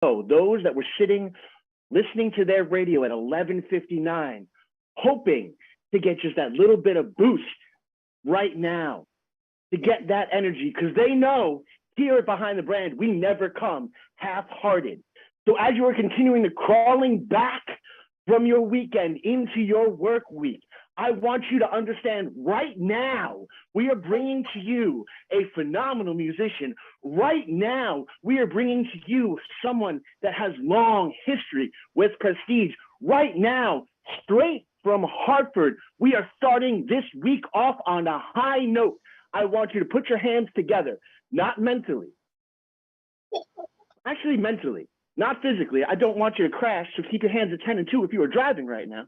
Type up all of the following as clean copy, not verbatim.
those that were sitting listening to their radio at 11:59, hoping to get just that little bit of boost right now, to get that energy, because they know here at Behind the Brand, we never come half-hearted. So as you are continuing to crawling back from your weekend into your work week, I want you to understand right now, we are bringing to you a phenomenal musician. Right now, we are bringing to you someone that has long history with prestige. Right now, straight from Hartford, we are starting this week off on a high note. I want you to put your hands together, not mentally. Actually, mentally, not physically. I don't want you to crash, so keep your hands at 10 and 2 if you are driving right now.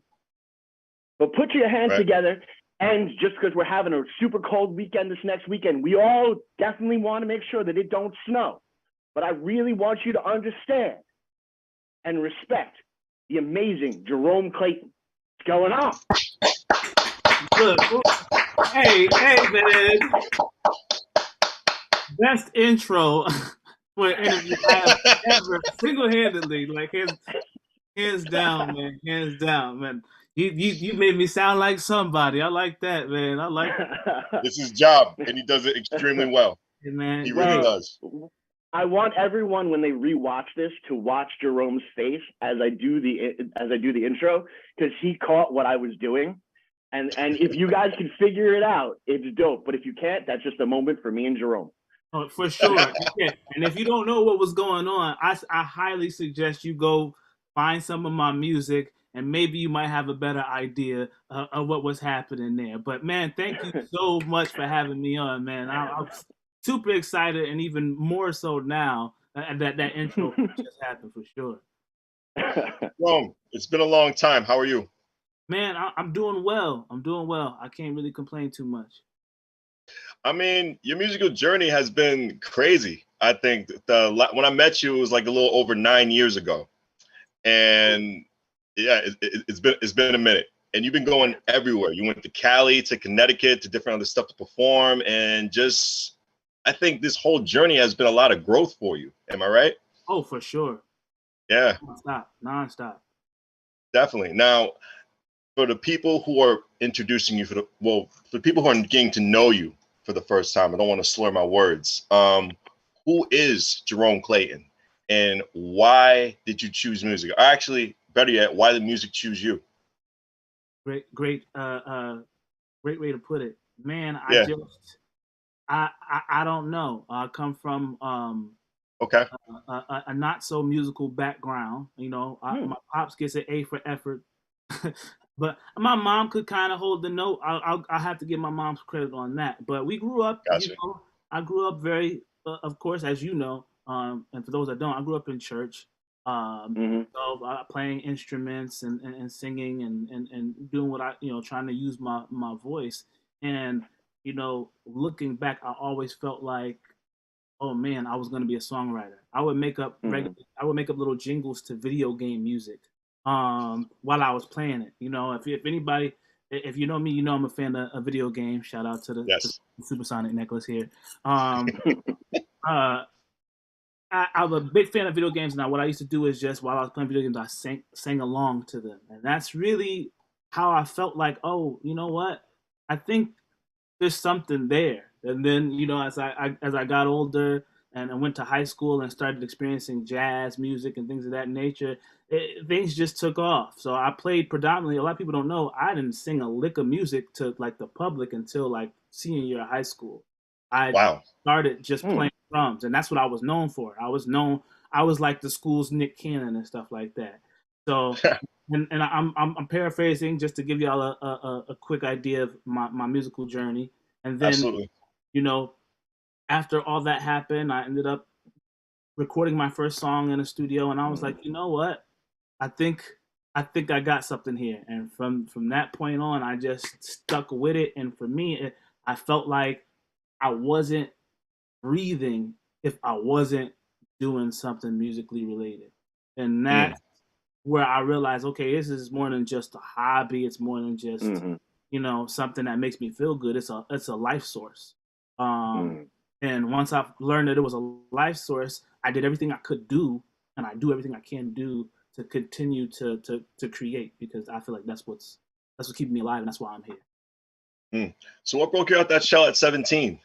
But put your hands together, and just because we're having a super cold weekend this next weekend, we all definitely want to make sure that it don't snow. But I really want you to understand and respect the amazing Jerome Clayton. What's going on? Look, hey, man. Best intro for an interview I have ever, single-handedly, like hands down, man. Hands down, man. You made me sound like somebody. I like that, man. I like that. It's his job, and he does it extremely well. Hey, man. He really does. I want everyone, when they rewatch this, to watch Jerome's face as I do the intro, because he caught what I was doing. And if you guys can figure it out, it's dope. But if you can't, that's just a moment for me and Jerome. Oh, for sure. Yeah. And if you don't know what was going on, I highly suggest you go find some of my music, and maybe you might have a better idea of what was happening there. But man, thank you so much for having me on, man. I'm super excited, and even more so now that intro just happened, for sure. Rome, it's been a long time. How are you? Man, I'm doing well. I can't really complain too much. I mean, your musical journey has been crazy. I think when I met you, it was like a little over 9 years ago, and yeah, it's been a minute. And you've been going everywhere. You went to Cali, to Connecticut, to different other stuff to perform, and just I think this whole journey has been a lot of growth for you. Am I right? Oh, for sure. Yeah. Nonstop. Definitely. Now, for the people who are introducing you, for the people who are getting to know you for the first time, I don't want to slur my words. Who is Jerome Clayton, and why did you choose music? Or actually, better yet, why did music choose you? Great way to put it, man. I don't know. I come from a not so musical background. You know, my pops gets an A for effort. But my mom could kind of hold the note. I have to give my mom's credit on that. But we grew up, Gotcha. I grew up very, of course, as you know, and for those that don't, I grew up in church, so playing instruments and singing and doing what trying to use my voice. And, looking back, I always felt like, oh man, I was going to be a songwriter. I would make up little jingles to video game music. While I was playing it. If anybody, if you know me, I'm a fan of video games. Shout out to the Supersonic necklace here. I'm a big fan of video games now. What I used to do is just while I was playing video games, I sang along to them, and that's really how I felt like, oh, you know what? I think there's something there. And then, as I got older and I went to high school and started experiencing jazz music and things of that nature, things just took off. So I played predominantly. A lot of people don't know I didn't sing a lick of music to like the public until like senior year of high school. I started just playing drums, and that's what I was known for. I was like the school's Nick Cannon and stuff like that. So, and I'm paraphrasing just to give y'all a quick idea of my musical journey. And then, absolutely, after all that happened, I ended up recording my first song in a studio, and I was like, you know what? I think I got something here. And from that point on, I just stuck with it. And for me, I felt like I wasn't breathing if I wasn't doing something musically related. And that's where I realized, okay, this is more than just a hobby. It's more than just, something that makes me feel good. It's a life source. And once I learned that it was a life source, I did everything I could do and I do everything I can do to continue to create, because I feel like that's what's keeping me alive, and that's why I'm here. So what broke you out that shell at 17?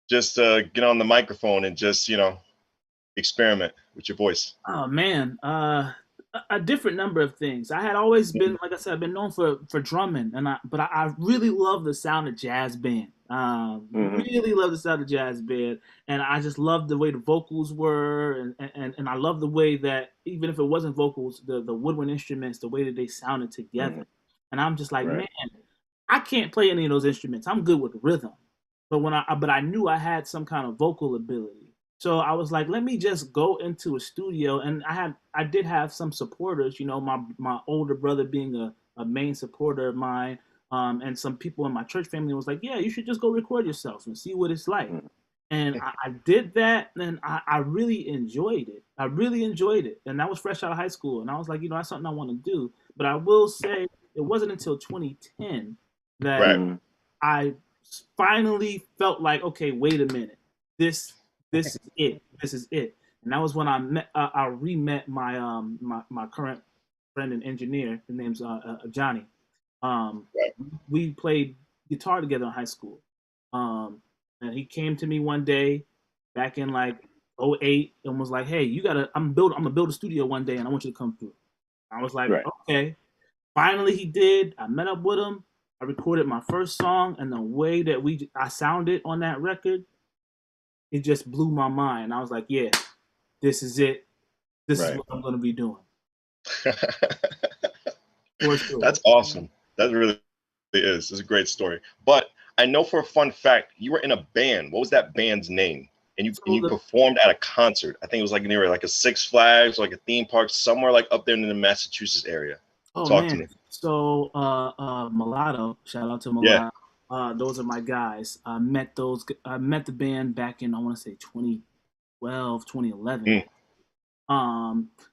Just get on the microphone and just, experiment with your voice. Oh man, a different number of things. I had always been, like I said, I've been known for drumming, but I really love the sound of jazz band. Really love the sound of jazz band, and I just loved the way the vocals were, and I love the way that even if it wasn't vocals, the woodwind instruments, the way that they sounded together. And I'm just like, man, I can't play any of those instruments. I'm good with rhythm, but I knew I had some kind of vocal ability. So I was like, let me just go into a studio, and I did have some supporters, my older brother being a main supporter of mine, and some people in my church family was like, yeah, you should just go record yourself and see what it's like. And I did that, and I really enjoyed it. I really enjoyed it, and that was fresh out of high school, and I was like, that's something I want to do. But I will say, it wasn't until 2010 that I finally felt like, okay, wait a minute, this is it. This is it. And that was when I re-met my current friend and engineer. His name's Johnny. We played guitar together in high school. And he came to me one day back in like 08 and was like, hey, I'm gonna build a studio one day, and I want you to come through. I was like, okay. Finally he did. I met up with him. I recorded my first song, and the way that I sounded on that record, it just blew my mind. I was like, yeah, this is it. This is what I'm going to be doing. For sure. That's awesome. That really is. It's a great story. But I know for a fun fact, you were in a band. What was that band's name? And you performed at a concert. I think it was like near like a Six Flags, like a theme park, somewhere like up there in the Massachusetts area. Talk to me. So Mulatto, shout out to Mulatto. Those are my guys. I met the band back in, I want to say 2012, 2011.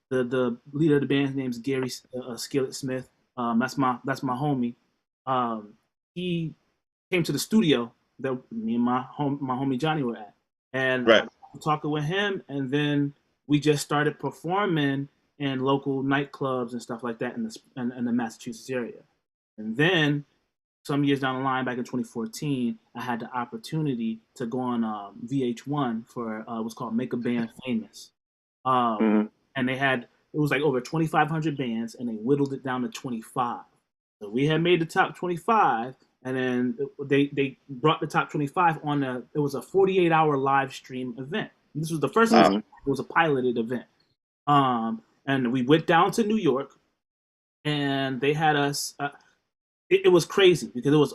The leader of the band's name's Gary Skillet Smith. That's my homie. He came to the studio that me and my homie Johnny were at, and I was talking with him, and then we just started performing in local nightclubs and stuff like that in the Massachusetts area. And then some years down the line, back in 2014, I had the opportunity to go on VH1 for what's called Make a Band Famous. And it was like over 2,500 bands, and they whittled it down to 25. So we had made the top 25, and then they brought the top 25 on it was a 48-hour live stream event. This was the first time it was a piloted event. And we went down to New York, and they had us. It was crazy because it was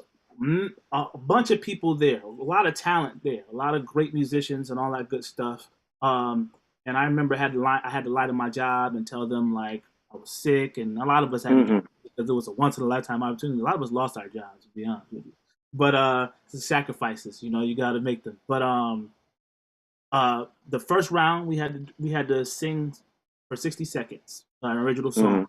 a bunch of people there, a lot of talent there, a lot of great musicians and all that good stuff. And I remember I had to lie to my job and tell them like I was sick, and a lot of us had to, because it was a once in a lifetime opportunity. A lot of us lost our jobs, to be honest with you. But it's sacrifices, you got to make them. But the first round we had to sing for 60 seconds, an original song.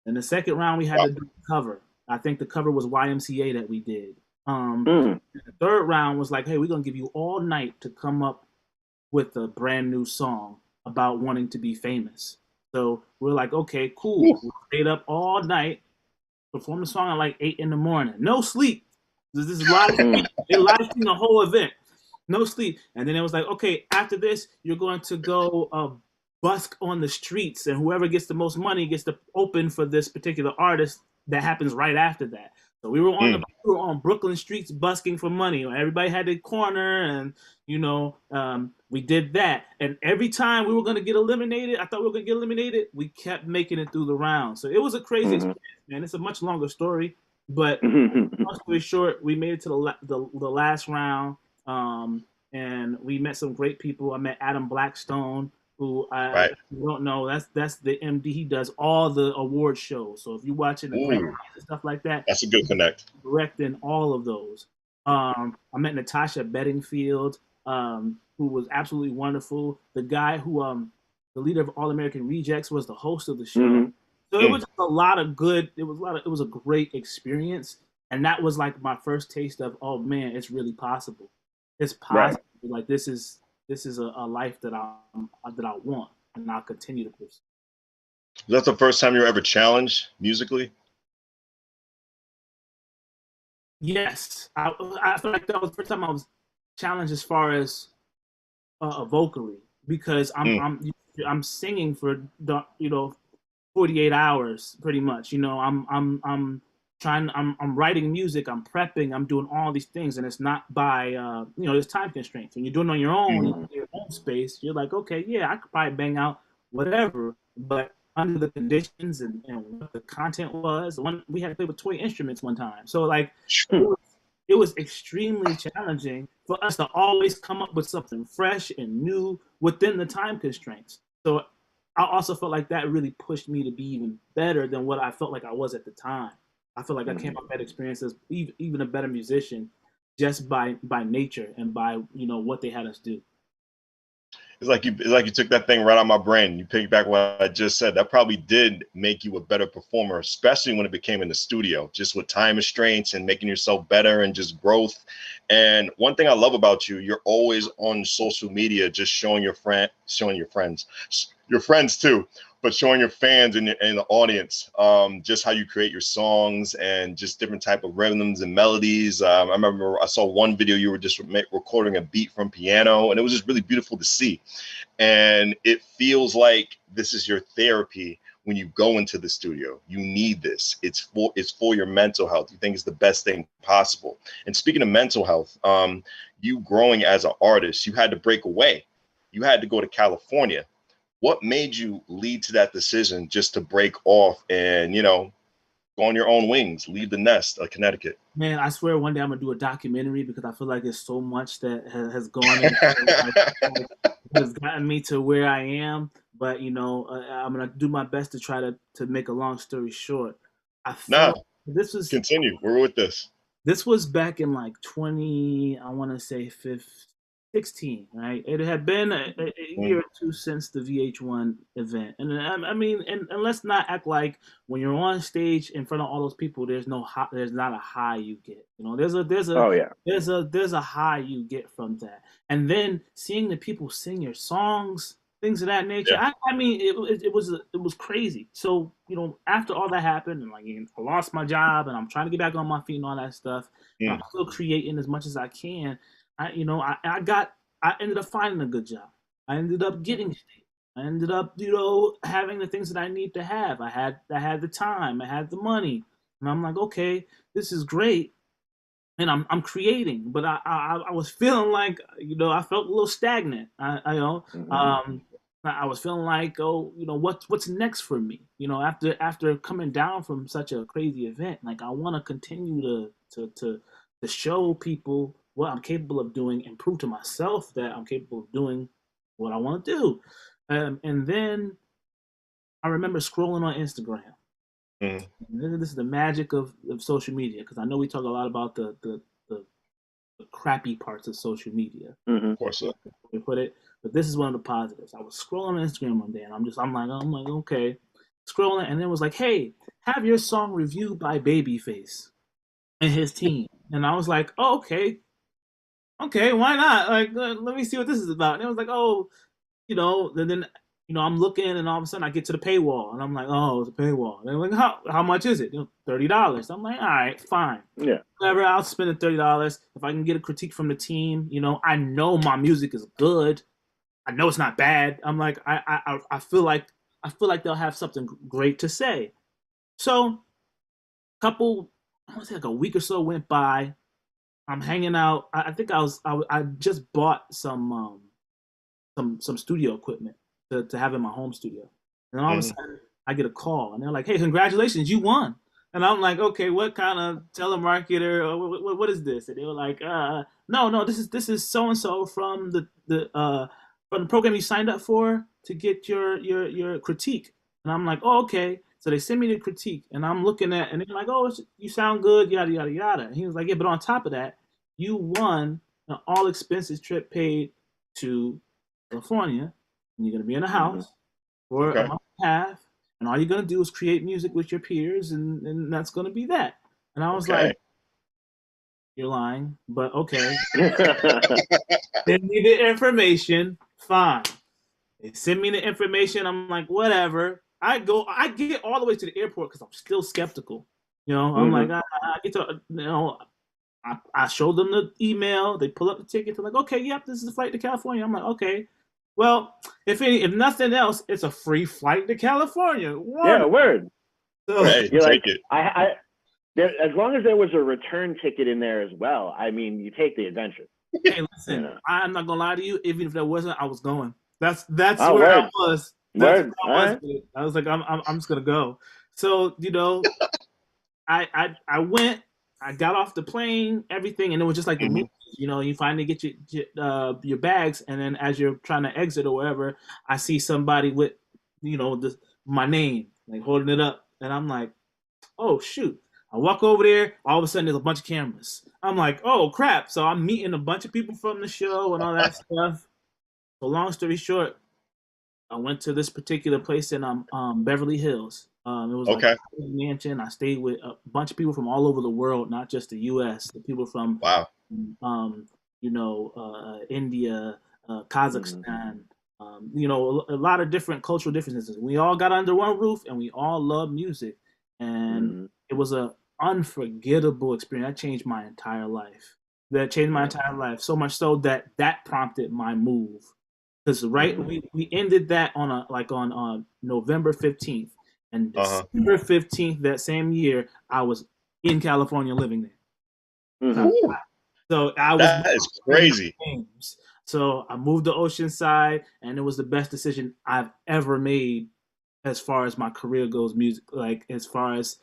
And the second round we had to do a cover. I think the cover was YMCA that we did. The third round was like, hey, we're going to give you all night to come up with a brand new song about wanting to be famous. So we're like, okay, cool. We stayed up all night, performed the song at like 8 a.m. No sleep. This is live. They live streamed the whole event. No sleep. And then it was like, okay, after this, you're going to go busk on the streets, and whoever gets the most money gets to open for this particular artist. That happens right after that. So we were on Brooklyn streets busking for money. Everybody had their corner, and we did that. And every time we were going to get eliminated, I thought we were going to get eliminated, we kept making it through the round. So it was a crazy experience, man. It's a much longer story, but long story short, we made it to the last round, and we met some great people. I met Adam Blackstone, who I don't know. That's the MD. He does all the award shows. So if you're watching the great and stuff like that, that's a good connect. Directing all of those. I met Natasha Bedingfield, who was absolutely wonderful. The guy who the leader of All American Rejects was the host of the show. So it was just a lot of good. It was a great experience, and that was like my first taste of, oh man, it's really possible. It's possible. Like this is a life that I want. and I'll continue to pursue. Was that the first time you were ever challenged musically? Yes, I feel like that was the first time I was challenged as far as vocally, because I'm singing for 48 hours pretty much. I'm writing music, I'm prepping, I'm doing all these things, and it's not by there's time constraints. When you're doing it on your own, in your own space, you're like, okay, yeah, I could probably bang out whatever, but under the conditions and what the content was, when we had to play with toy instruments one time, so like it was extremely challenging for us to always come up with something fresh and new within the time constraints. So I also felt like that really pushed me to be even better than what I felt like I was at the time. I feel like I came out that experience as even a better musician, just by nature and by what they had us do. It's like you took that thing right out of my brain. You picked back what I just said. That probably did make you a better performer, especially when it became in the studio, just with time restraints and making yourself better and just growth. And one thing I love about you, you're always on social media, just showing your friends, your friends too, but showing your fans and the audience just how you create your songs and just different type of rhythms and melodies. I remember I saw one video you were just recording a beat from piano, and it was just really beautiful to see. And it feels like this is your therapy when you go into the studio. You need this. It's for your mental health. You think it's the best thing possible. And speaking of mental health, you growing as an artist, you had to break away. You had to go to California. What made you lead to that decision just to break off and, go on your own wings, leave the nest of Connecticut? Man, I swear one day I'm gonna do a documentary, because I feel like there's so much that has gone into has gotten me to where I am. But I'm gonna do my best to try to make a long story short. I felt this was continue. We're with this. This was back in like 20, I want to say 16, right? It had been a year or two since the VH1 event, and I mean, and let's not act like when you're on stage in front of all those people, there's not a high you get. There's a high you get from that, and then seeing the people sing your songs, things of that nature. Yeah. I mean, it was crazy. So after all that happened, and like I lost my job, and I'm trying to get back on my feet and all that stuff. I'm still creating as much as I can. I ended up finding a good job. I ended up getting stable. I ended up, having the things that I need to have. I had the time. I had the money, and I'm like, okay, this is great, and I'm creating. But I was feeling like, I felt a little stagnant. I was feeling like, what's next for me? After coming down from such a crazy event, like I want to continue to show people what I'm capable of doing and prove to myself that I'm capable of doing what I want to do. And then I remember scrolling on Instagram. This is the magic of social media, because I know we talk a lot about the crappy parts of social media. Of course, so. We put it, but this is one of the positives. I was scrolling on Instagram one day, and I'm like, okay, scrolling, and it was like, hey, have your song reviewed by Babyface and his team. And I was like, oh, okay, why not? Like, let me see what this is about. And it was like, then I'm looking, and all of a sudden I get to the paywall, and I'm like, oh, it's a paywall. And they're like, how much is it? $30. I'm like, all right, fine. Yeah. Whatever, I'll spend the $30 if I can get a critique from the team. I know my music is good. I know it's not bad. I'm like, I feel like they'll have something great to say. So, I want to say like a week or so went by. I'm hanging out. I think I just bought some studio equipment to have in my home studio, and all of a sudden I get a call, and they're like, "Hey, congratulations, you won!" And I'm like, "Okay, what kind of telemarketer? Or what is this?" And they were like, "No, this is so and so from the program you signed up for to get your critique." And I'm like, "Oh, okay." So they send me the critique, and I'm looking at, and they're like, "Oh, you sound good, yada yada yada." And he was like, "Yeah, but on top of that, you won an all expenses trip paid to California, and you're gonna be in a house for a month and a half, and all you're gonna do is create music with your peers, and that's gonna be that." And I was like, "You're lying, but okay." Send me the information, fine. They send me the information. I'm like, whatever. I get all the way to the airport because I'm still skeptical. You know, I'm like, I get to, you know, I show them the email. They pull up the ticket. They're like, okay, yep, this is the flight to California. I'm like, okay. Well, if nothing else, it's a free flight to California. Yeah, word. So, Hey, you're take like, it. as long as there was a return ticket in there as well, I mean, you take the adventure. hey, listen, I'm not gonna lie to you. Even if there wasn't, I was going. That's Oh, where word. I was. Word. I was like, I'm just gonna go. So you know, I went. I got off the plane, everything, and it was just like the Mhm. movie. You know, you finally get your bags, and then as you're trying to exit or wherever, I see somebody with, you know, my name, like holding it up, and I'm like, oh shoot. I walk over there, all of a sudden there's a bunch of cameras. I'm like, oh crap. So I'm meeting a bunch of people from the show and all that stuff. So long story short, I went to this particular place in Beverly Hills. It was like Okay. a mansion. I stayed with a bunch of people from all over the world, not just the U.S. The people from, Wow. you know, India, Kazakhstan. You know, a lot of different cultural differences. We all got under one roof, and we all love music, and it was a unforgettable experience. That changed my entire life. That changed my entire life so much so that prompted my move. Because we ended that on November 15th, and December 15th that same year I was in California living there. So I was That is crazy. games. So I moved to Oceanside, and it was the best decision I've ever made as far as my career goes, music, like as far as,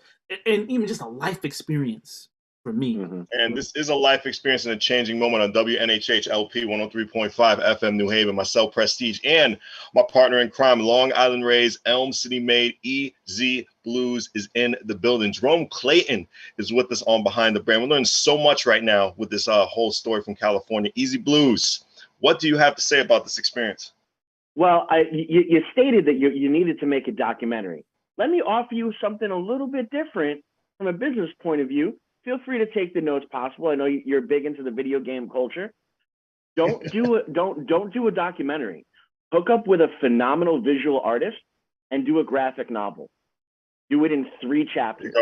and even just a life experience for me. And this is a life experience and a changing moment on WNHH LP 103.5 FM New Haven. Myself, Prestige, and my partner in crime, Long Island Raised, Elm City made, EZ BlueZ is in the building. Jerome Clayton is with us on Behind the Brand. We're learning so much right now with this whole story from California. EZ BlueZ, what do you have to say about this experience? Well, you stated that you needed to make a documentary. Let me offer you something a little bit different from a business point of view. Feel free to take the notes possible. I know you're big into the video game culture. Don't do a documentary. Hook up with a phenomenal visual artist and do a graphic novel. Do it in 3 chapters.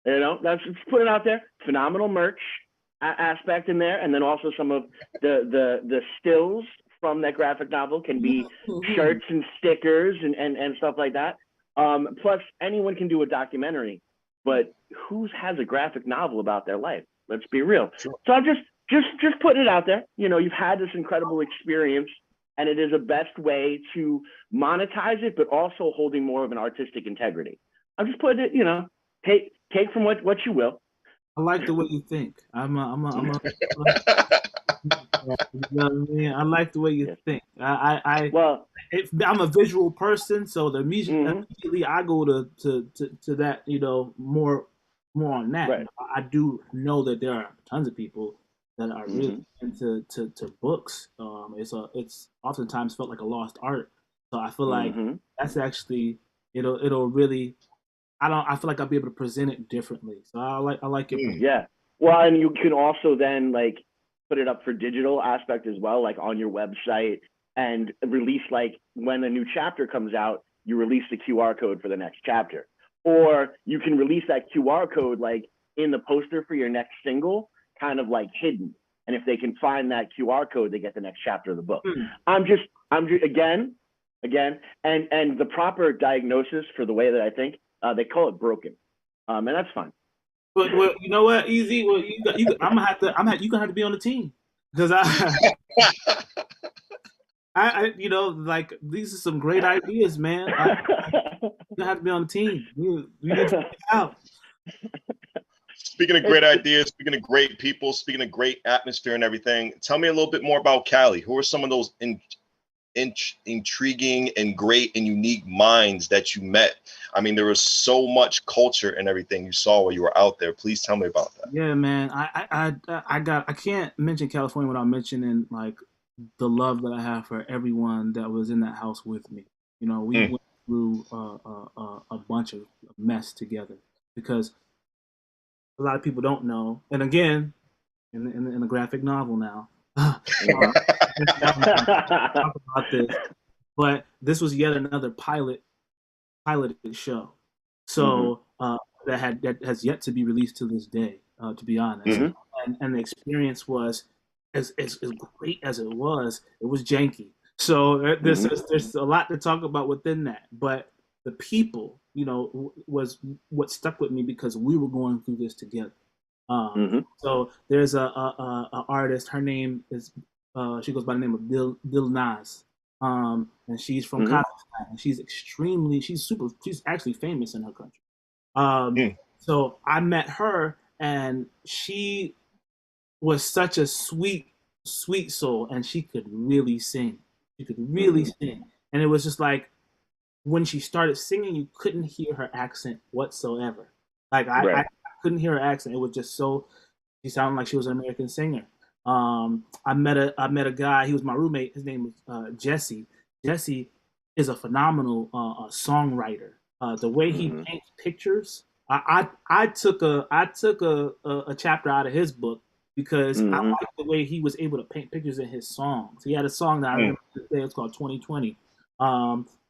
You know, let's put it out there. Phenomenal merch aspect in there, and then also some of the stills from that graphic novel can be shirts and stickers and stuff like that. Plus, anyone can do a documentary, but who has a graphic novel about their life? Let's be real. Sure. So I'm just putting it out there. You know, you've had this incredible experience, and it is a best way to monetize it, but also holding more of an artistic integrity. I'm just putting it, you know, take from what you will. I like the way you think. You know what I mean? I like the way you think. I'm a visual person, so the music immediately I go to that, you know, more on that. Right. I do know that there are tons of people that are really into books. It's oftentimes felt like a lost art. So I feel like that's actually it'll really. I feel like I'll be able to present it differently. So I like it. Yeah. Well, and you can also then like put it up for digital aspect as well, like on your website, and release, like when a new chapter comes out, you release the QR code for the next chapter. Or you can release that QR code like in the poster for your next single, kind of like hidden. And if they can find that QR code, they get the next chapter of the book. I'm just again, and the proper diagnosis for the way that I think, they call it broken. And that's fine. But well, you know what, Easy? Well, you gonna have to be on the team because I you know, like these are some great ideas, man. You have to be on the team. You need to figure it out. Speaking of great ideas, speaking of great people, speaking of great atmosphere and everything, tell me a little bit more about Cali. Who are some of those intriguing and great and unique minds that you met? I mean, there was so much culture and everything you saw while you were out there. Please tell me about that. Yeah, man. I can't mention California without mentioning like the love that I have for everyone that was in that house with me. You know, we went through a bunch of mess together because a lot of people don't know. And again, in a graphic novel now, talk about this. but this was yet another piloted show. So that has yet to be released to this day, to be honest. And the experience was as great as it was janky. So there's a lot to talk about within that. But the people, was what stuck with me because we were going through this together. So there's a artist. Her name is she goes by the name of Dil Nas, and she's from Kazakhstan. And she's actually famous in her country. So I met her, and she was such a sweet soul, and she could really sing. She could really sing, and it was just like when she started singing, you couldn't hear her accent whatsoever. Like I couldn't hear her accent. It was just so. She sounded like she was an American singer. I met a guy. He was my roommate. His name was Jesse. Jesse is a phenomenal songwriter. The way he paints pictures, I took a chapter out of his book because I liked the way he was able to paint pictures in his songs. He had a song that I remember today. It's called 2020,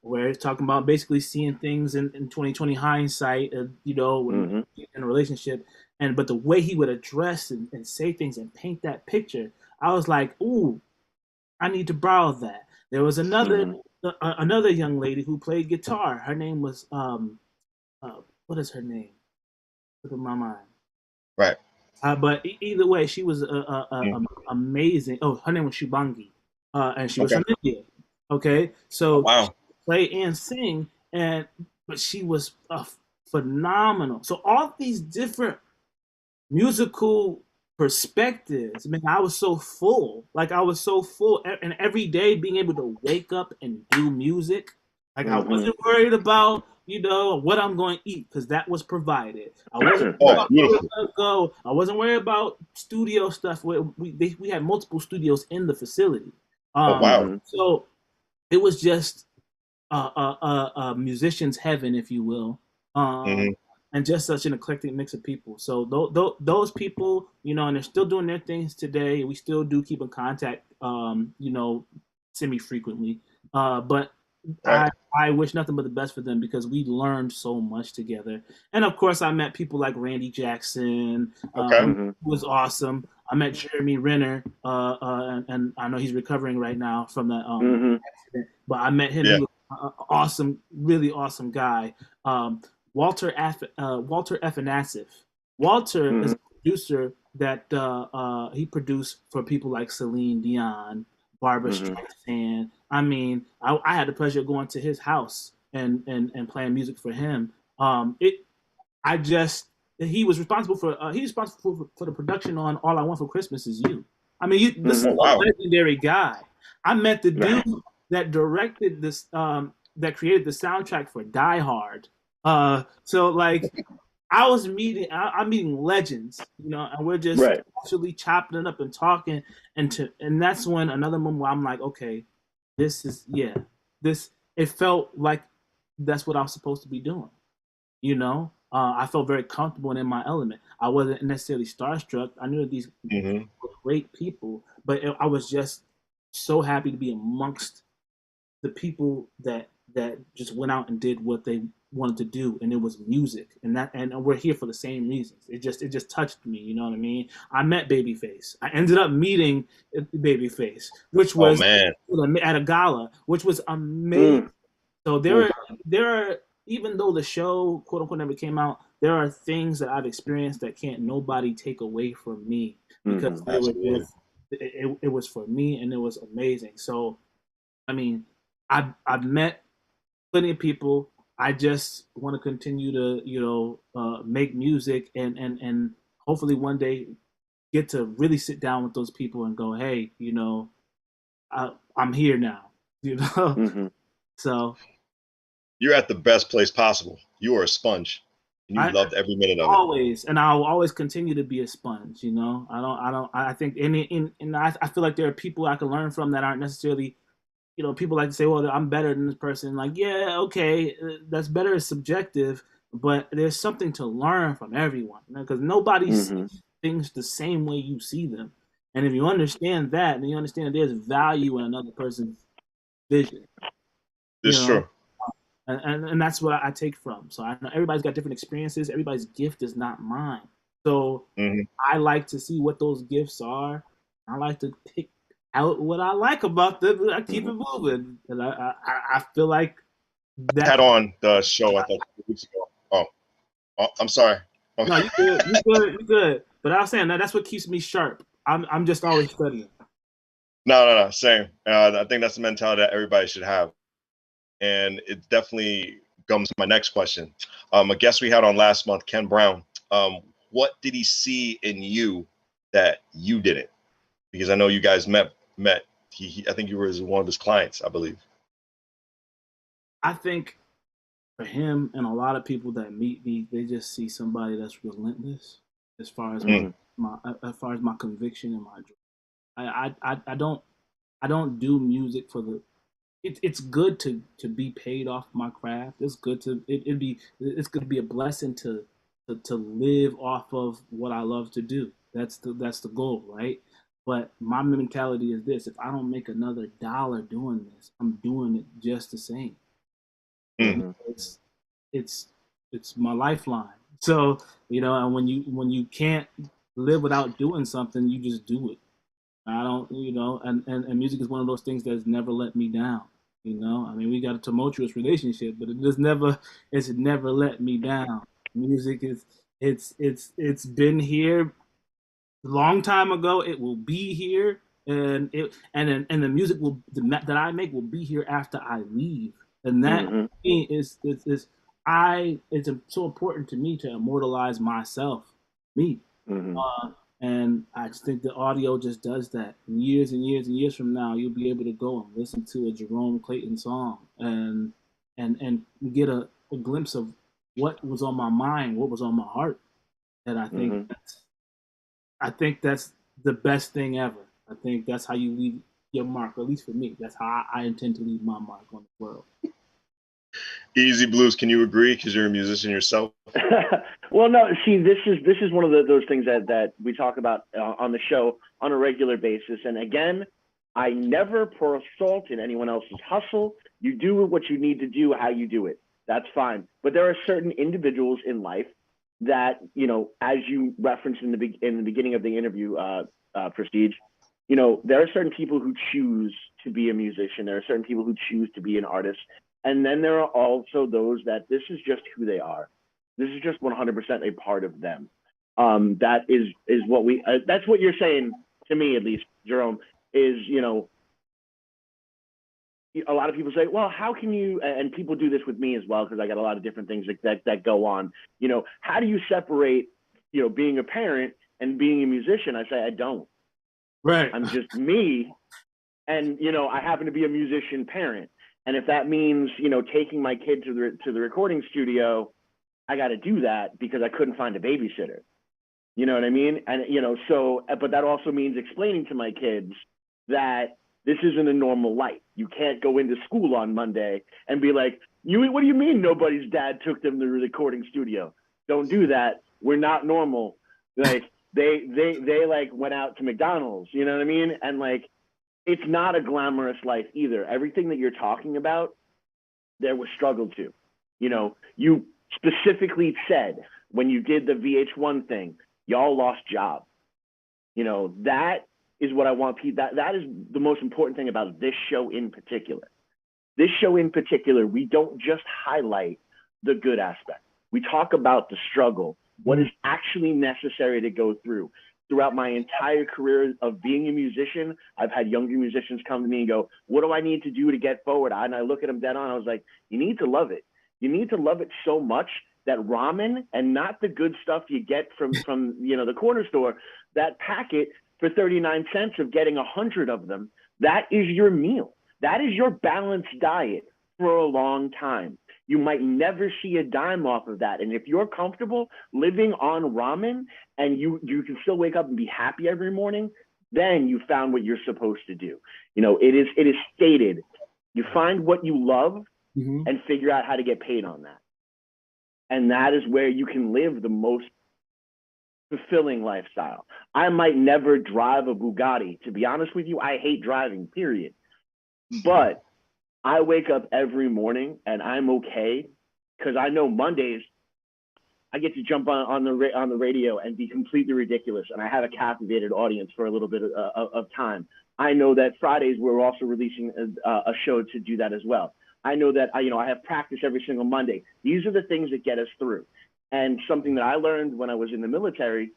where it's talking about basically seeing things in 2020 hindsight, in a relationship. But the way he would address and say things and paint that picture, I was like, ooh, I need to borrow that. There was another young lady who played guitar. Her name was what is her name? Look at my mind. Right. But either way, she was amazing. Oh, her name was Shubangi, and she was from India. Okay, so she play and sing, but she was phenomenal. So all these different musical perspectives. Man, I was so full. And every day being able to wake up and do music. Like I wasn't worried about what I'm going to eat because that was provided. I wasn't I wasn't worried about studio stuff. We had multiple studios in the facility. So it was just a musician's heaven, if you will. And just such an eclectic mix of people. So those people, and they're still doing their things today. We still do keep in contact, semi-frequently. But I wish nothing but the best for them because we learned so much together. And of course, I met people like Randy Jackson, who was awesome. I met Jeremy Renner, and I know he's recovering right now from that accident. But I met him. He was an awesome, really awesome guy. Walter Afanasieff. Walter is a producer that he produced for people like Celine Dion, Barbara Streisand. I mean, I had the pleasure of going to his house and playing music for him. He was responsible for the production on All I Want for Christmas Is You. I mean, this is a legendary guy. I met the dude that directed this, that created the soundtrack for Die Hard. So like I'm meeting legends, and we're just actually chopping it up and talking, and that's when another moment where I'm like, okay, it felt like that's what I was supposed to be doing, I felt very comfortable and in my element. I wasn't necessarily starstruck. I knew that these were great people, but I was just so happy to be amongst the people that just went out and did what they wanted to do, and it was music, and we're here for the same reasons. It just touched me, you know what I mean? I met Babyface. I ended up meeting Babyface, which was at a gala, which was amazing. So there are, even though the show quote unquote never came out, there are things that I've experienced that can't nobody take away from me because it was for me, and it was amazing. So I mean, I've met plenty of people. I just want to continue to, make music and hopefully one day get to really sit down with those people and go, hey, I'm here now, So you're at the best place possible. You are a sponge. And you loved every minute of it. Always, and I'll always continue to be a sponge. I think I feel like there are people I can learn from that aren't necessarily. People like to say, well, I'm better than this person. Like, yeah, okay, that's better is subjective, but there's something to learn from everyone, because nobody sees things the same way you see them. And if you understand that, then you understand there's value in another person's vision. It's true. And that's what I take from. So I know everybody's got different experiences. Everybody's gift is not mine. So I like to see what those gifts are. I like to pick out what I like about them. I keep it moving, and I feel like that. Had on the show I thought 2 weeks ago. Oh, I'm sorry. No, you good. You good. But I was saying that's what keeps me sharp. I'm just always studying. No. Same. I think that's the mentality that everybody should have. And it definitely comes to my next question. A guest we had on last month, Ken Brown. What did he see in you that you didn't? Because I know you guys met. I think you were one of his clients, I believe. I think for him and a lot of people that meet me, they just see somebody that's relentless as far as my conviction and my joy. I don't do music for the. It's good to be paid off my craft. It's good to it's going to be a blessing to live off of what I love to do. That's the goal, right? But my mentality is this: if I don't make another dollar doing this, I'm doing it just the same. It's my lifeline. So and when you can't live without doing something, you just do it. I don't, and music is one of those things that's never let me down. I mean, we got a tumultuous relationship, but it's never let me down. Music it's been here a long time ago. It will be here, and the music that I make will be here after I leave, and that is it's so important to me to immortalize myself, me. And I just think the audio just does that. And years and years and years from now, you'll be able to go and listen to a Jerome Clayton song and get a glimpse of what was on my mind, what was on my heart. And I think that's the best thing ever. I think that's how you leave your mark, or at least for me. That's how I intend to leave my mark on the world. Easy Blues, can you agree? Because you're a musician yourself. Well, no. See, this is one of those things that we talk about on the show on a regular basis. And again, I never pour salt in anyone else's hustle. You do what you need to do, how you do it. That's fine. But there are certain individuals in life that as you referenced in the beginning of the interview, Prestige. There are certain people who choose to be a musician. There are certain people who choose to be an artist. And then there are also those that this is just who they are. This is just 100% a part of them. That is what that's what you're saying to me, at least, Jerome, is, a lot of people say, well, how can you, and people do this with me as well, because I got a lot of different things that go on. How do you separate, being a parent and being a musician? I say, I don't. Right. I'm just me. And, I happen to be a musician parent. And if that means, taking my kid to the recording studio, I got to do that because I couldn't find a babysitter. You know what I mean? And, but that also means explaining to my kids that this isn't a normal life. You can't go into school on Monday and be like, what do you mean nobody's dad took them to the recording studio? Don't do that. We're not normal. Like they like went out to McDonald's, you know what I mean? And like, it's not a glamorous life either. Everything that you're talking about, there was struggle to. You specifically said when you did the VH1 thing, y'all lost jobs. That is what I want people, that is the most important thing about this show in particular. This show in particular, we don't just highlight the good aspect. We talk about the struggle, what is actually necessary to go through. Throughout my entire career of being a musician, I've had younger musicians come to me and go, what do I need to do to get forward? And I look at them dead on. I was like, you need to love it. You need to love it so much that ramen, and not the good stuff you get from the corner store, that packet for 39 cents of getting 100 of them, that is your meal. That is your balanced diet for a long time. You might never see a dime off of that. And if you're comfortable living on ramen and you can still wake up and be happy every morning, then you found what you're supposed to do. It is stated, you find what you love and figure out how to get paid on that. And that is where you can live the most fulfilling lifestyle. I might never drive a Bugatti. To be honest with you, I hate driving, period. But I wake up every morning and I'm okay because I know Mondays I get to jump on the radio and be completely ridiculous, and I have a captivated audience for a little bit of time. I know that Fridays we're also releasing a show to do that as well. I know that I have practice every single Monday. These are the things that get us through. And something that I learned when I was in the military,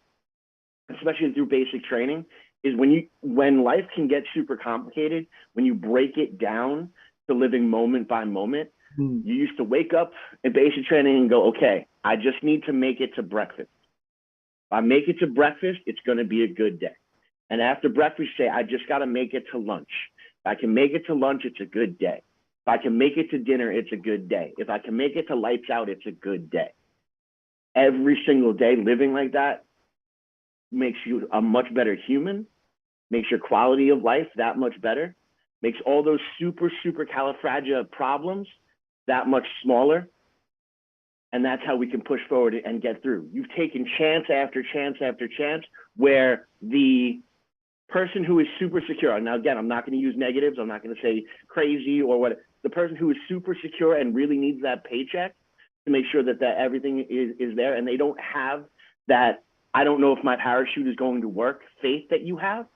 especially through basic training, is when life can get super complicated, when you break it down to living moment by moment. You used to wake up in basic training and go, okay, I just need to make it to breakfast. If I make it to breakfast, it's going to be a good day. And after breakfast, say, I just got to make it to lunch. If I can make it to lunch, it's a good day. If I can make it to dinner, it's a good day. If I can make it to lights out, it's a good day. Every single day living like that makes you a much better human, makes your quality of life that much better, makes all those super califragia problems that much smaller. And that's how we can push forward and get through. You've taken chance after chance after chance where the person who is super secure, now again, I'm not going to use negatives, I'm not going to say crazy or what, the person who is super secure and really needs that paycheck to make sure that everything is there, and they don't have that, I don't know if my parachute is going to work, faith that you have,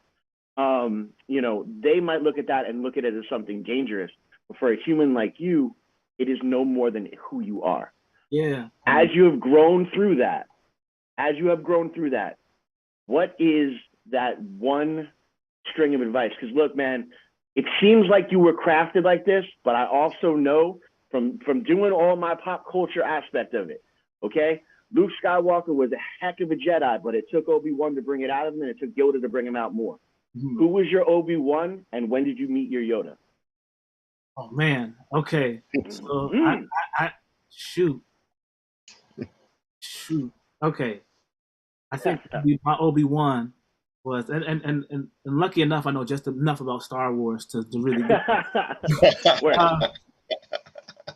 they might look at that and look at it as something dangerous. But for a human like you, it is no more than who you are. Yeah. As you have grown through that, what is that one string of advice? Because look, man, it seems like you were crafted like this, but I also know from doing all my pop culture aspect of it, okay? Luke Skywalker was a heck of a Jedi, but it took Obi-Wan to bring it out of him, and it took Yoda to bring him out more. Mm-hmm. Who was your Obi-Wan, and when did you meet your Yoda? Oh man, okay. So I shoot. Okay, I think my Obi-Wan was, and lucky enough, I know just enough about Star Wars to really get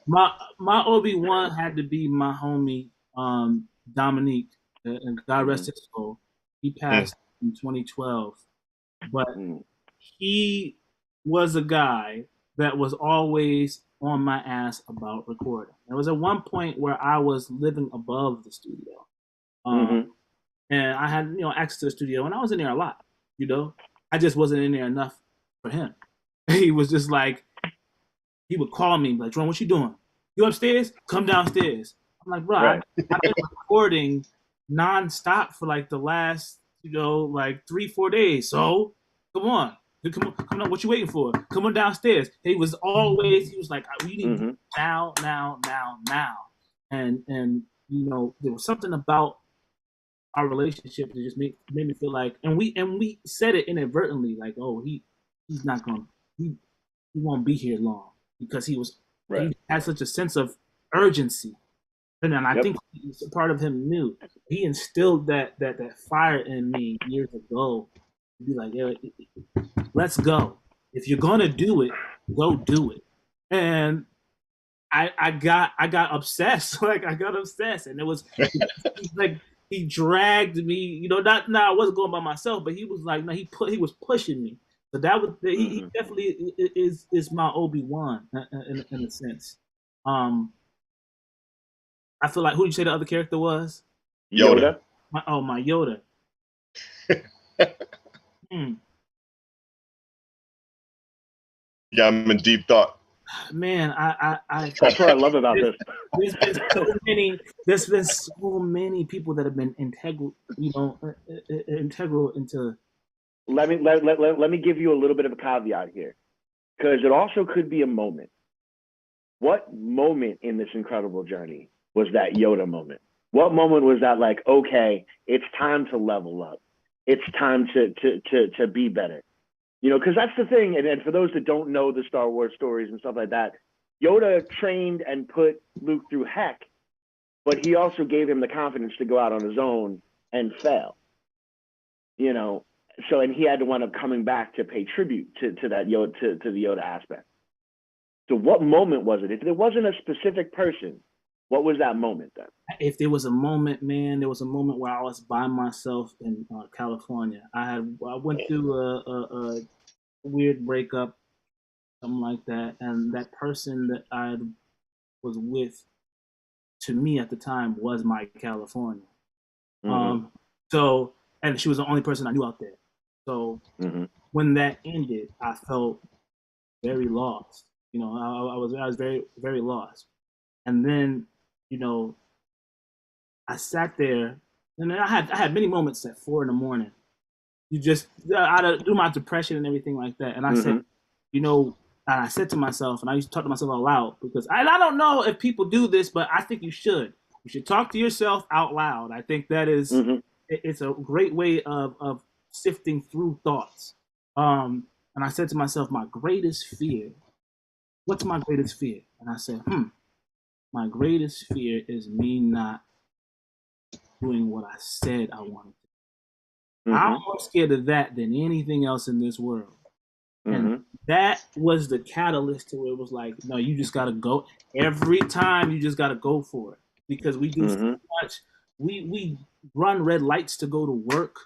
my Obi-Wan had to be my homie Dominique, and God rest his soul. He passed in 2012, but he was a guy that was always on my ass about recording. There was at one point where I was living above the studio, and I had access to the studio, and I was in there a lot. I just wasn't in there enough for him. He was just like, he would call me like, Jerome, what you doing? You upstairs? Come downstairs. I'm like, bro, right. I've been recording nonstop for like the last, like 3-4 days. So come on. Come on, what you waiting for? Come on downstairs. He was like, we need now. And there was something about our relationship that just made me feel like, and we said it inadvertently, like, oh, he's not going, he won't be here long, because he had such a sense of urgency. And then I think part of him knew. He instilled that fire in me years ago. To be like, yeah, let's go. If you're gonna do it, go do it. And I got obsessed. Like I got obsessed, and it was like he dragged me. I wasn't going by myself, but he was like, no, he was pushing me. So that was he definitely is my Obi-Wan in a sense. I feel like, who did you say the other character was? Yoda. My Yoda. Yeah, I'm in deep thought. Man, that's what I love about this. There's been so many people that have been integral into. Let me give you a little bit of a caveat here, because it also could be a moment. What moment in this incredible journey was that Yoda moment? What moment was that, like, okay, it's time to level up. It's time to be better. Because that's the thing. And for those that don't know the Star Wars stories and stuff like that, Yoda trained and put Luke through heck, but he also gave him the confidence to go out on his own and fail. So, and he had to wind up coming back to pay tribute to that Yoda, to the Yoda aspect. So what moment was it? If there wasn't a specific person, what was that moment then? If there was a moment, man, there was a moment where I was by myself in California. I went through a weird breakup something like that. And that person that I was with, to me at the time, was my California. So, and she was the only person I knew out there. So when that ended, I felt very lost. You know, I was very, very lost. And then, you know, I sat there, and then I had many moments at 4 a.m. You just out of through my depression and everything like that. And I said, you know, and I said to myself, and I used to talk to myself out loud, because I don't know if people do this, but I think you should. You should talk to yourself out loud. I think that is it's a great way of sifting through thoughts. And I said to myself, my greatest fear. What's my greatest fear? And I said, my greatest fear is me not doing what I said I wanted to. I'm more scared of that than anything else in this world. And that was the catalyst to where it was like, no, you just gotta go. Every time you just gotta go for it. Because we do so much. We run red lights to go to work.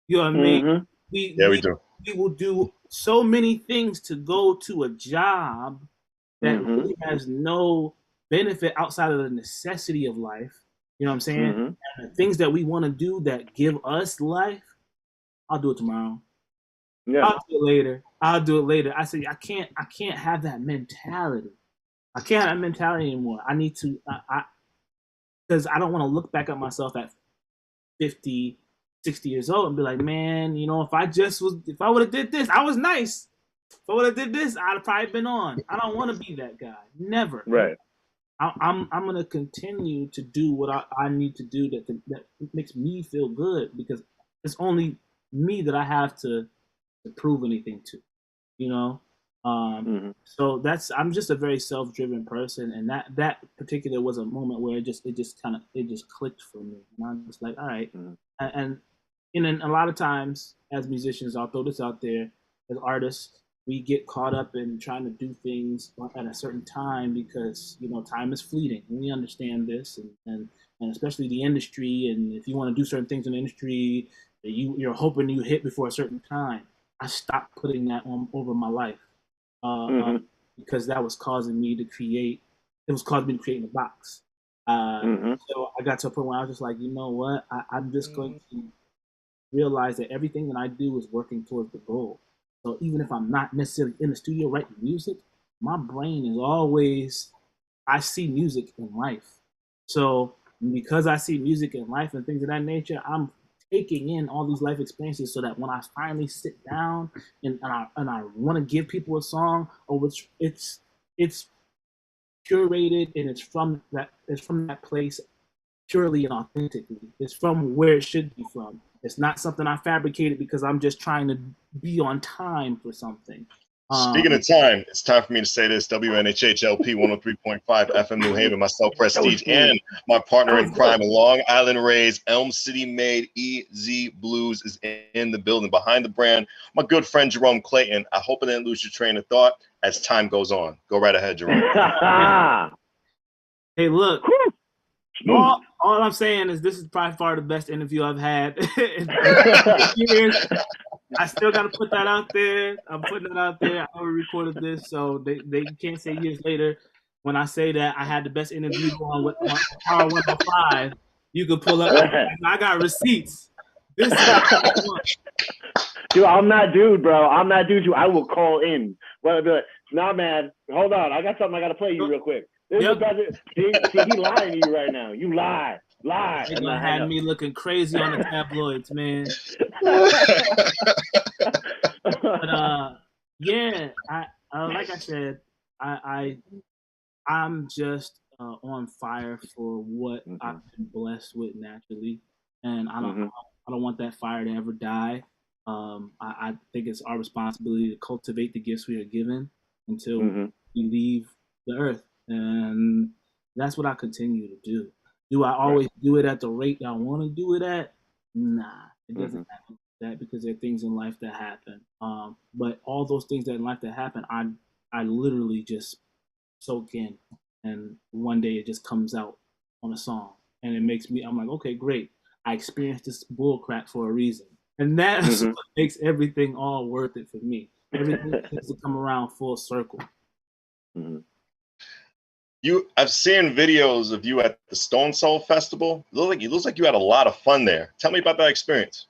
You know what I mean? We do. We will do so many things to go to a job that really has no benefit outside of the necessity of life. You know what I'm saying? And the things that we want to do that give us life, I'll do it tomorrow. Yeah. I'll do it later. I say I can't have that mentality. I can't have that mentality anymore. I need to because I don't want to look back at myself at 50, 60 years old and be like, man, you know, if I would have did this, I was nice. If I would have did this, I'd have probably been on. I don't want to be that guy. Never. Right. I'm gonna continue to do what I need to do that makes me feel good, because it's only me that I have to prove anything to, you know. So I'm just a very self-driven person, and that particular was a moment where it just clicked for me, and I'm just like, all right. And a lot of times as musicians, I'll throw this out there, as artists, we get caught up in trying to do things at a certain time because, you know, time is fleeting. And we understand this, and especially the industry. And if you want to do certain things in the industry, you're hoping you hit before a certain time. I stopped putting that on over my life because that was causing me to create. It was causing me to create in a box. So I got to a point where I was just like, you know what? I'm just going to realize that everything that I do is working towards the goal. So even if I'm not necessarily in the studio writing music, my brain is always, I see music in life. So because I see music in life and things of that nature, I'm taking in all these life experiences so that when I finally sit down and I want to give people a song, it's curated and it's from that place purely and authentically. It's from where it should be from. It's not something I fabricated because I'm just trying to be on time for something. Speaking of time, it's time for me to say this. WNHHLP 103.5 FM New Haven, myself, Prestige, and my partner in crime, Long Island Raised, Elm City made, EZ BlueZ is in the building. Behind the brand, my good friend, Jerome Clayton. I hope I didn't lose your train of thought as time goes on. Go right ahead, Jerome. Hey, look. All I'm saying is this is probably far the best interview I've had in years. I still got to put that out there. I'm putting it out there. I already recorded this, so they can't say years later when I say that I had the best interview on Power 105. You can pull up. I got receipts. This is dude, I'm that dude, bro. I'm that dude who I will call in. Well, I'll be like, nah, man, hold on. I got something I got to play you real quick. This is see, he lying to you right now. You lie. They're gonna have me looking crazy on the tabloids, man. But yeah, I like I said, I'm just on fire for what I've been blessed with naturally, and I don't want that fire to ever die. I think it's our responsibility to cultivate the gifts we are given until we leave the earth. And that's what I continue to do. Do I always do it at the rate that I want to do it at? Nah, it doesn't happen like that, because there are things in life that happen. But all those things that in life that happen, I literally just soak in, and one day it just comes out on a song, and it makes me. I'm like, okay, great. I experienced this bull crap for a reason, and that's what makes everything all worth it for me. everything needs to come around full circle. Mm-hmm. I've seen videos of you at the Stone Soul Festival. It looks like you had a lot of fun there. Tell me about that experience.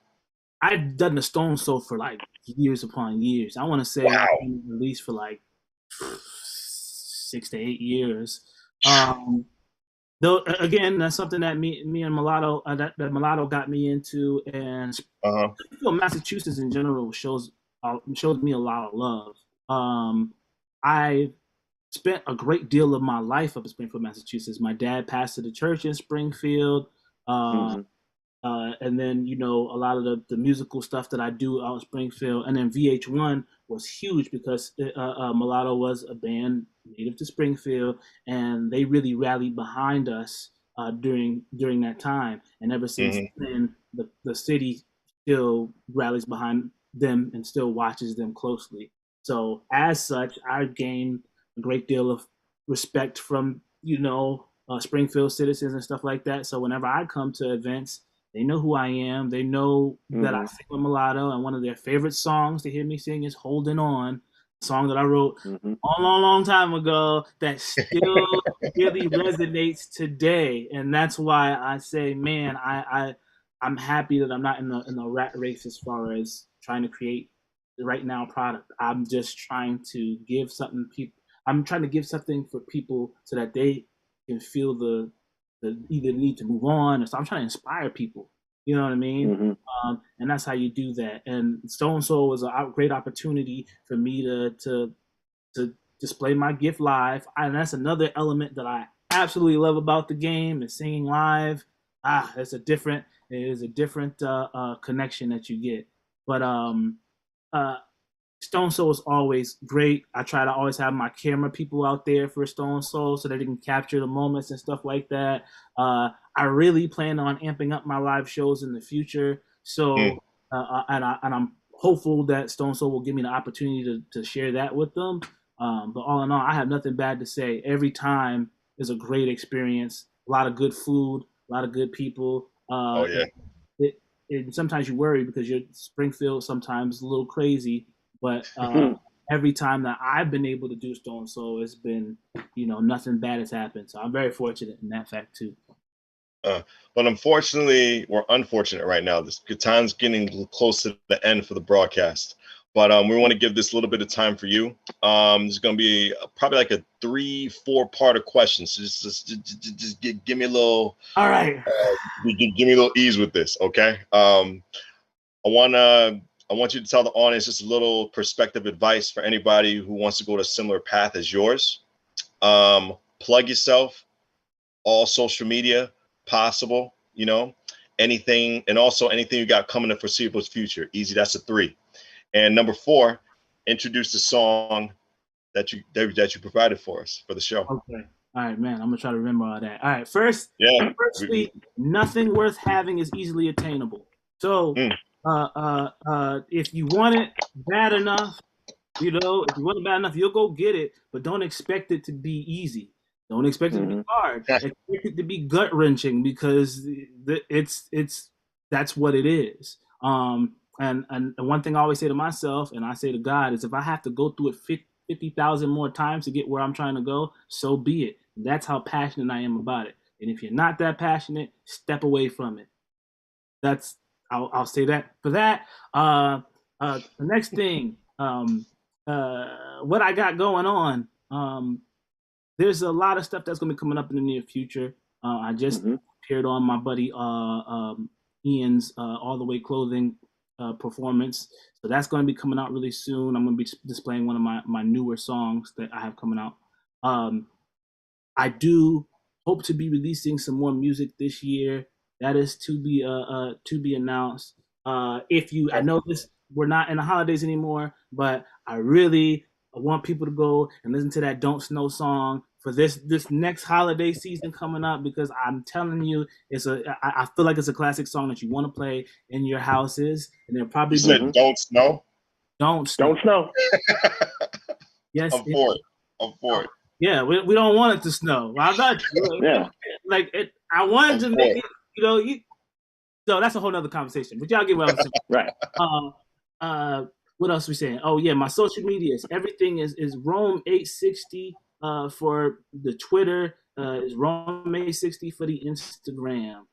I've done the Stone Soul for like years upon years. I want to say Wow. I've been released for like 6 to 8 years. Though again, that's something that me and Mulatto that Mulatto got me into, and Massachusetts in general shows me a lot of love. I spent a great deal of my life up in Springfield, Massachusetts. My dad pastored a church in Springfield. And then, a lot of the musical stuff that I do out in Springfield. And then VH1 was huge because Mulatto was a band native to Springfield, and they really rallied behind us during that time. And ever since then, the city still rallies behind them and still watches them closely. So as such, I've gained a great deal of respect from, Springfield citizens and stuff like that. So whenever I come to events, they know who I am. They know that I sing with Mulatto, and one of their favorite songs to hear me sing is "Holding On," a song that I wrote a long time ago that still really resonates today. And that's why I say, man, I'm happy that I'm not in the rat race as far as trying to create the right now product. I'm just trying to give something I'm trying to give something for people so that they can feel the either need to move on, or so I'm trying to inspire people. You know what I mean? And that's how you do that. And Stone Soul was a great opportunity for me to display my gift live. And that's another element that I absolutely love about the game, is singing live. It is a different connection that you get. But Stone Soul is always great. I try to always have my camera people out there for Stone Soul so that they can capture the moments and stuff like that. I really plan on amping up my live shows in the future. So, and I'm hopeful that Stone Soul will give me the opportunity to share that with them. But all in all, I have nothing bad to say. Every time is a great experience. A lot of good food, a lot of good people. And sometimes you worry because your Springfield sometimes is a little crazy. But every time that I've been able to do Stone Soul, it's been, nothing bad has happened. So I'm very fortunate in that fact too. But unfortunately, we're unfortunate right now. This time's getting close to the end for the broadcast. But we want to give this a little bit of time for you. There's going to be probably like a 3-4-part question. So just give me a little. All right. Give me a little ease with this, okay? I want you to tell the audience just a little perspective advice for anybody who wants to go to a similar path as yours. Plug yourself, all social media possible, anything, and also anything you got coming in the foreseeable future. Easy, that's a 3. And number 4, introduce the song that you provided for us for the show. Okay. All right, man. I'm gonna try to remember all that. All right. Firstly, nothing worth having is easily attainable. So, if you want it bad enough, you'll go get it. But don't expect it to be easy. Don't expect it to be hard. Expect it to be gut wrenching because that's what it is. And one thing I always say to myself, and I say to God, is if I have to go through it 50,000 more times to get where I'm trying to go, so be it. That's how passionate I am about it. And if you're not that passionate, step away from it. I'll say that for that. The next thing, what I got going on, there's a lot of stuff that's going to be coming up in the near future. I just appeared on my buddy Ian's All the Way Clothing performance. So that's going to be coming out really soon. I'm going to be displaying one of my newer songs that I have coming out. I do hope to be releasing some more music this year. That is to be announced. I know we're not in the holidays anymore, but I really want people to go and listen to that "Don't Snow" song for this next holiday season coming up, because I'm telling you, I feel like it's a classic song that you want to play in your houses, and they'll probably said "Don't Snow." Don't snow. Yes, I'm for it. Yeah, we don't want it to snow. I'm not. Like it. I wanted to make it. So that's a whole nother conversation. But y'all get what I'm saying, right? what else are we saying? Oh yeah, my social medias. Everything is Rome860 for the Twitter. Is Rome860 for the Instagram.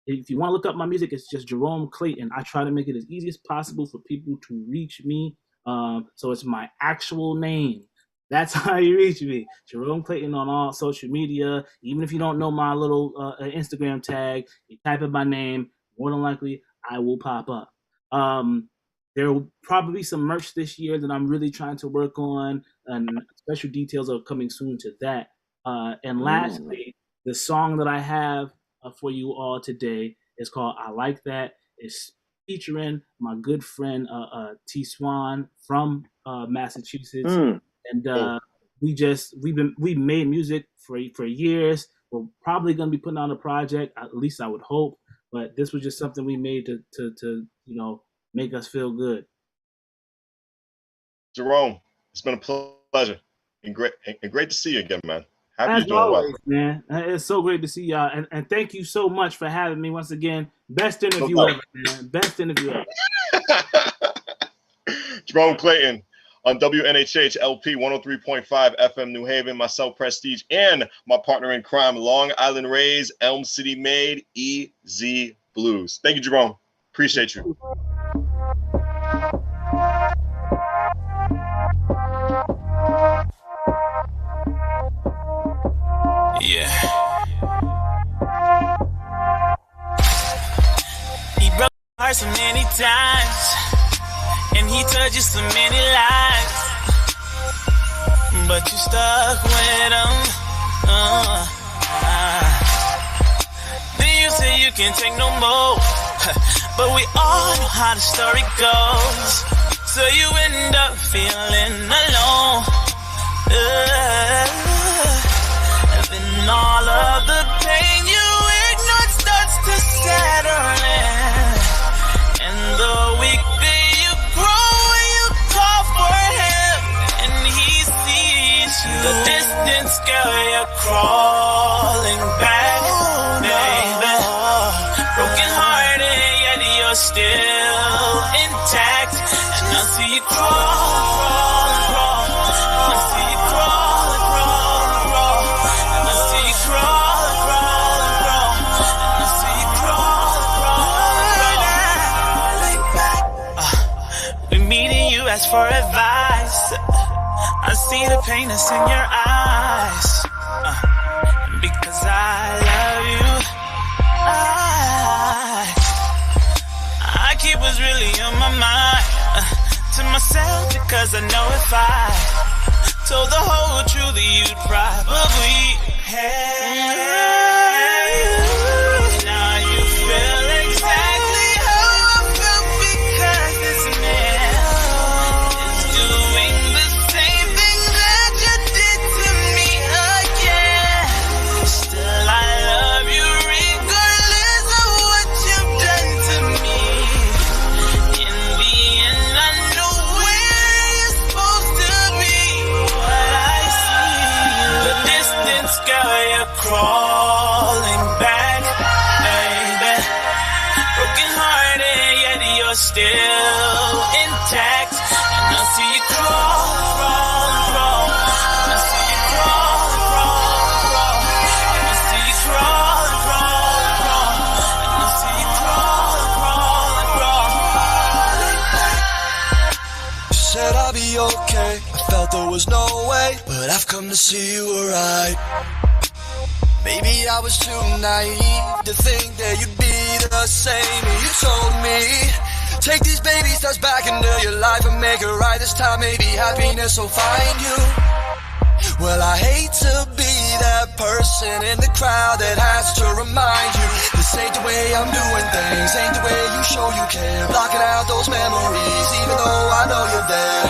If you want to look up my music, it's just Jerome Clayton. I try to make it as easy as possible for people to reach me. So it's my actual name. That's how you reach me. Jerome Clayton on all social media. Even if you don't know my little Instagram tag, you type in my name, more than likely I will pop up. There will probably be some merch this year that I'm really trying to work on, and special details are coming soon to that. And lastly, the song that I have for you all today is called "I Like That." It's featuring my good friend T Swan from Massachusetts, and we made music for years. We're probably gonna be putting out a project, at least I would hope. But this was just something we made to make us feel good. Jerome, it's been a pleasure and great to see you again, man. Happy As you're doing always, well. man. It's so great to see y'all, and thank you so much for having me once again. Best interview ever, man. Best interview ever. Jerome Clayton on WNHH LP 103.5 FM New Haven, myself, Prestige, and my partner in crime, Long Island Rays, Elm City Made, EZ Blues. Thank you, Jerome. Appreciate you. Yeah. He broke my heart so many times, and he told you so many lies, but you stuck with him. Then you say you can't take no more, but we all know how the story goes. So you end up feeling alone. And all of the pain you ignored starts to settle in. And the weaker you grow, you call for him, and he sees you. The distance, girl, you're crawling back, baby. Broken hearted, yet you're still intact. And I see you crawl, crawl. I see you crawl, crawl, crawl. And I see you crawl, crawl, crawl. And I see you crawl, crawl, crawl. We meet and you ask for advice. I see the pain that's in your eyes. Because I love you. I keep what's really on my mind to myself, because I know if I told the whole truth, you'd probably hate. Now you feel exactly how I felt, because this man is doing the same thing that you did to me again. Still I love you regardless of what you've done to me. In the end I know where you're supposed to be, but I see the distance, girl, you're crawling back, baby. Broken hearted, yet you're still intact. And I see you crawl, crawl, crawl. And I see you crawl, crawl, crawl. And I see you crawl, crawl, crawl. And I see you crawl, crawl, crawl. You said I'll be okay. I felt there was no way, but I've come to see you were right. Maybe I was too naive to think that you'd be the same. You told me, take these baby steps back into your life and make it right this time. Maybe happiness will find you. Well, I hate to be that person in the crowd that has to remind you this ain't the way I'm doing things, ain't the way you show you care. Blocking out those memories, even though I know you're there.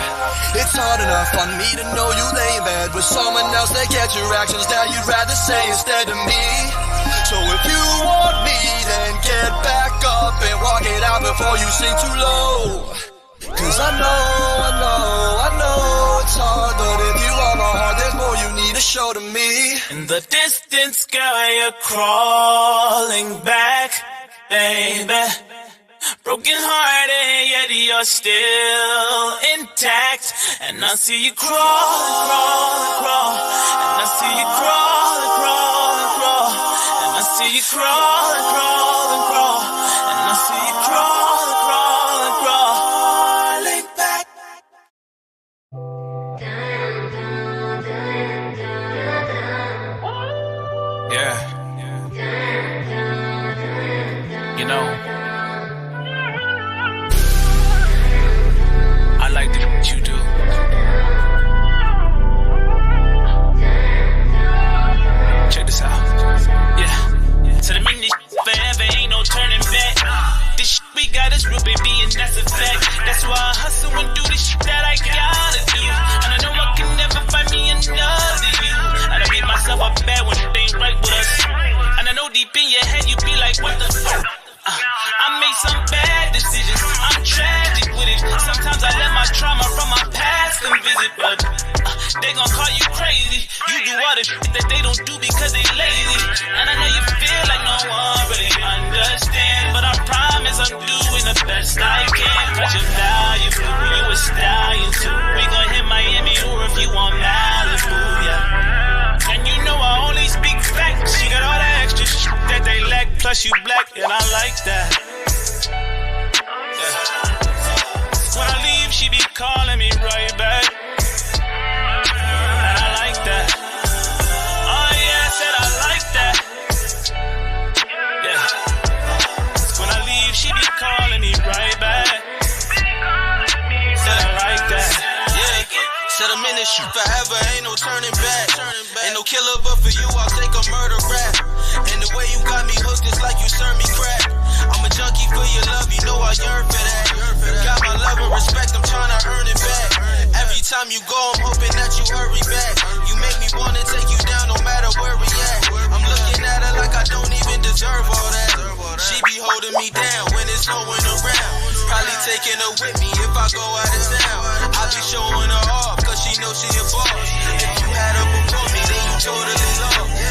It's hard enough on me to know you lay in bed with someone else that gets your actions that you'd rather say instead of me. So if you want me, then get back up and walk it out before you sink too low. Cause I know it's hard, but if you are my heart, there's more you need to show to me. In the distance, girl, you're crawling back, baby. Broken hearted, yet you're still intact. And I see you crawl and crawl and crawl. And I see you crawl and crawl and crawl. And I see you crawl and crawl and crawl. And I see you crawl and crawl and crawl. Falling back. Yeah. You know, I like the what you do. Check this out. Yeah. So the mean this forever ain't no turning back. This shit we got is real, baby, and that's a fact. That's why I hustle and do the shit that I gotta do. And I know I can never find me another you. I done beat myself up bad when it ain't right with us. And I know deep in your head you be like, what the fuck? I made some bad decisions, I'm tragic with it. Sometimes I let my trauma from my past come visit, but they gon' call you crazy. You do all the shit that they don't do because they lazy. And I know you feel like no one really understand, but I promise I'm doing the best I can. Cause your value, you a stallion too. We gon' hit Miami or if you want Malibu, yeah. And you know I only speak facts. You got all that extra shit that they lack, plus you black, and I like that. Yeah. When I leave, she be calling me right back. And I like that. Oh yeah, I said I like that. Yeah. When I leave, she be calling me right back. Said I like that. Yeah. Said I'm in this shit forever, ain't no turning back. Ain't no killer, but for you, I'll take a murder rap. And the way you got me hooked is like you serve me crack. I'm a junkie for your love, you know I yearn for that. Got my love and respect, I'm trying to earn it back. Every time you go, I'm hoping that you hurry back. You make me wanna take you down no matter where we at. I'm looking at her like I don't even deserve all that. She be holding me down when it's no one around. Probably taking her with me if I go out of town. I'll be showing her off, cause she knows she a boss. If you had her before me, then you totally lost.